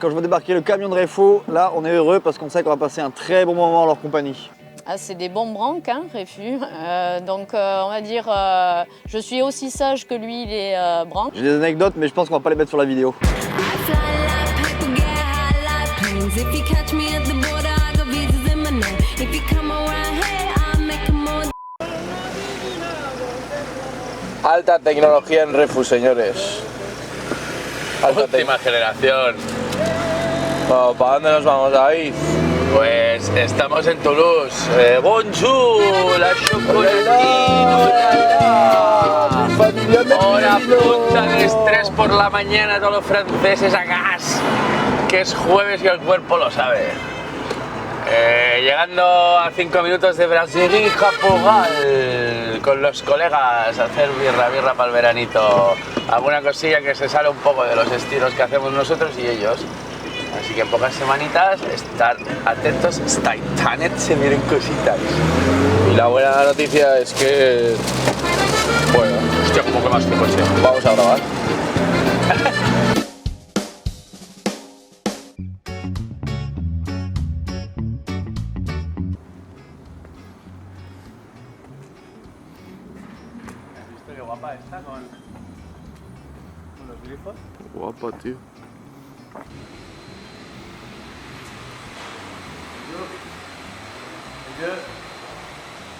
Quand je vois débarquer le camion de Réfou, là on est heureux parce qu'on sait qu'on va passer un très bon moment en leur compagnie. Ah, c'est des bons branques, hein, Réfu. On va dire, je suis aussi sage que lui, il est branque. J'ai des anecdotes mais je pense qu'on va pas les mettre sur la vidéo. Alta tecnología en Réfou, señores. Última generación. Bueno, ¿para dónde nos vamos, David? Pues estamos en Toulouse. Bonjour, la chocolatino, Hora punta de estrés por la mañana, todos los franceses a gas, que es jueves y el cuerpo lo sabe. Llegando a 5 minutos de Brasserie Caporal con los colegas a hacer birra para el veranito. Alguna cosilla que se sale un poco de los estilos que hacemos nosotros y ellos. Así que en pocas semanitas, estar atentos, Staitanet, se miren cositas. Y la buena noticia es que... Bueno, Hostia, como que más que coche. vamos a grabar. ¿Viste qué guapa está con los grifos? Guapa, tío.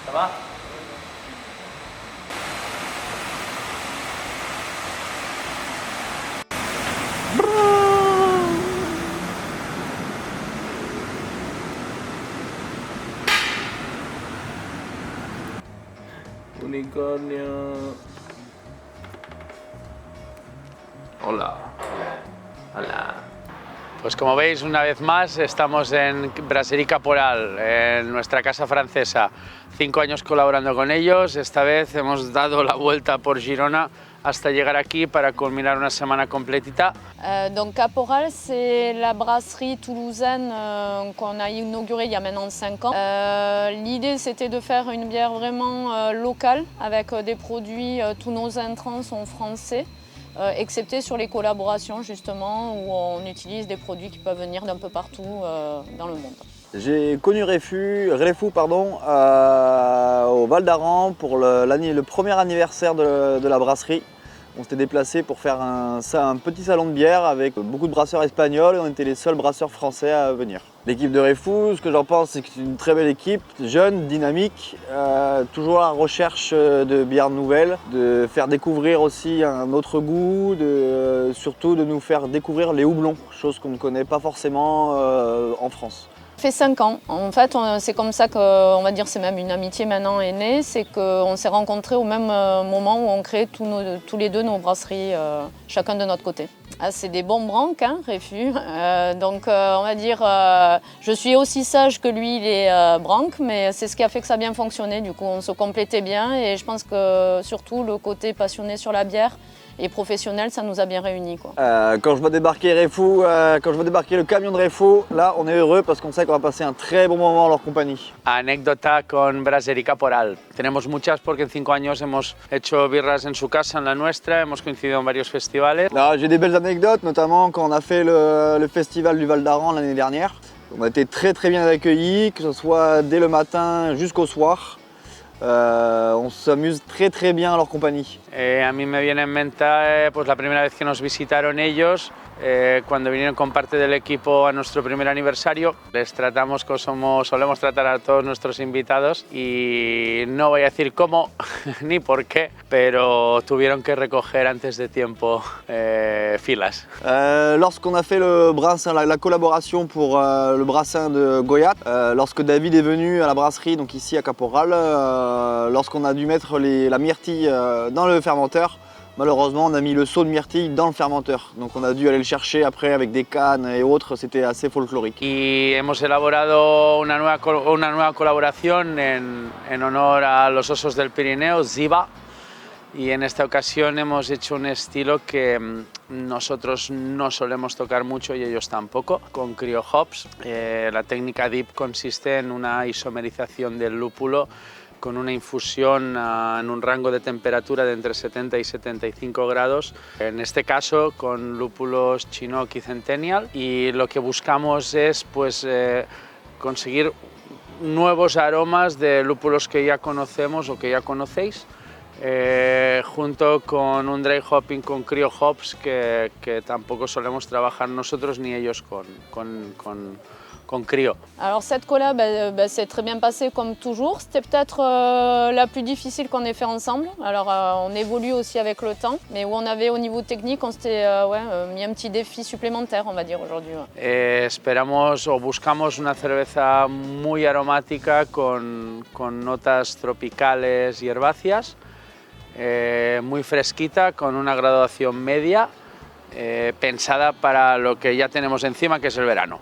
¿Ça va? Unicornio. Hola. Hola. Pues como veis, una vez más estamos en Brasserie Caporal, en nuestra casa francesa. 5 años colaborando con ellos, esta vez hemos dado la vuelta por Girona hasta llegar aquí para culminar una semana completita. Donc Caporal, c'est la brasserie toulousaine qu'on a inaugurée il y a maintenant 5 ans. L'idée, c'était de faire une bière vraiment locale, avec des produits, tous nos intrants sont français. Excepté sur les collaborations justement où on utilise des produits qui peuvent venir d'un peu partout dans le monde. J'ai connu Réfou au Val d'Aran pour le premier anniversaire de la brasserie. On s'était déplacé pour faire un petit salon de bière avec beaucoup de brasseurs espagnols et on était les seuls brasseurs français à venir. L'équipe de Réfou, ce que j'en pense, c'est que c'est une très belle équipe, jeune, dynamique, toujours à la recherche de bières nouvelles, de faire découvrir aussi un autre goût, surtout de nous faire découvrir les houblons, chose qu'on ne connaît pas forcément en France. Ça fait 5 ans. En fait, c'est comme ça qu'on va dire, c'est même une amitié maintenant est née, c'est qu'on s'est rencontrés au même moment où on crée tous les deux nos brasseries, chacun de notre côté. Ah, c'est des bons branques, hein, Réfu. On va dire, je suis aussi sage que lui, il est branque, mais c'est ce qui a fait que ça a bien fonctionné. Du coup, on se complétait bien et je pense que surtout le côté passionné sur la bière et professionnel, ça nous a bien réunis, quoi. Quand je vois débarquer Réfou, quand je vois débarquer le camion de Réfou, là on est heureux parce qu'on sait qu'on va passer un très bon moment en leur compagnie. Anécdota con Brasserie Caporal. Tenemos muchas porque en 5 años hemos hecho birras en su casa, en la nuestra, hemos coincidido en varios festivales. J'ai des belles anecdotes, notamment quand on a fait le festival du Val d'Aran l'année dernière. On a été très bien accueillis, que ce soit dès le matin jusqu'au soir. On s'amuse très bien en leur compagnie. A mí me viene en mente pues la primera vez que nos visitaron ellos, cuando vinieron con parte del equipo a nuestro primer aniversario. Les tratamos como solemos tratar a todos nuestros invitados y no voy a decir cómo ni por qué, pero tuvieron que recoger antes de tiempo filas. Lorsqu'on a fait la collaboration pour le brassin de Goyat, lorsque David est venu à la brasserie, donc ici à Caporal, lorsqu'on a dû mettre la myrtille dans le fermenteur, malheureusement on a mis le seau de myrtille dans le fermenteur. Donc on a dû aller le chercher après avec des cannes et autres, c'était assez folklorique. Y hemos elaborado una nueva colaboración en honor a los osos del Pirineo, Ziva. Y en esta ocasión hemos hecho un estilo que nosotros no solemos tocar mucho y ellos tampoco, con cryo hops. La técnica DIP consiste en una isomerización del lúpulo con una infusión en un rango de temperatura de entre 70 y 75 grados, en este caso con lúpulos Chinook y Centennial, y lo que buscamos es pues, conseguir nuevos aromas de lúpulos que ya conocemos o que ya conocéis, junto con un dry hopping con cryo hops que tampoco solemos trabajar nosotros ni ellos con cryo. Alors cette collab, c'est très bien passé comme toujours. C'était peut-être la plus difficile qu'on ait fait ensemble. Alors on évolue aussi avec le temps, mais où on avait au niveau technique, on s'était mis un petit défi supplémentaire, on va dire aujourd'hui. Esperamos o buscamos una cerveza muy aromática con notas tropicales y herbáceas, muy fresquita, con una graduación media, pensada para lo que ya tenemos encima, que es el verano.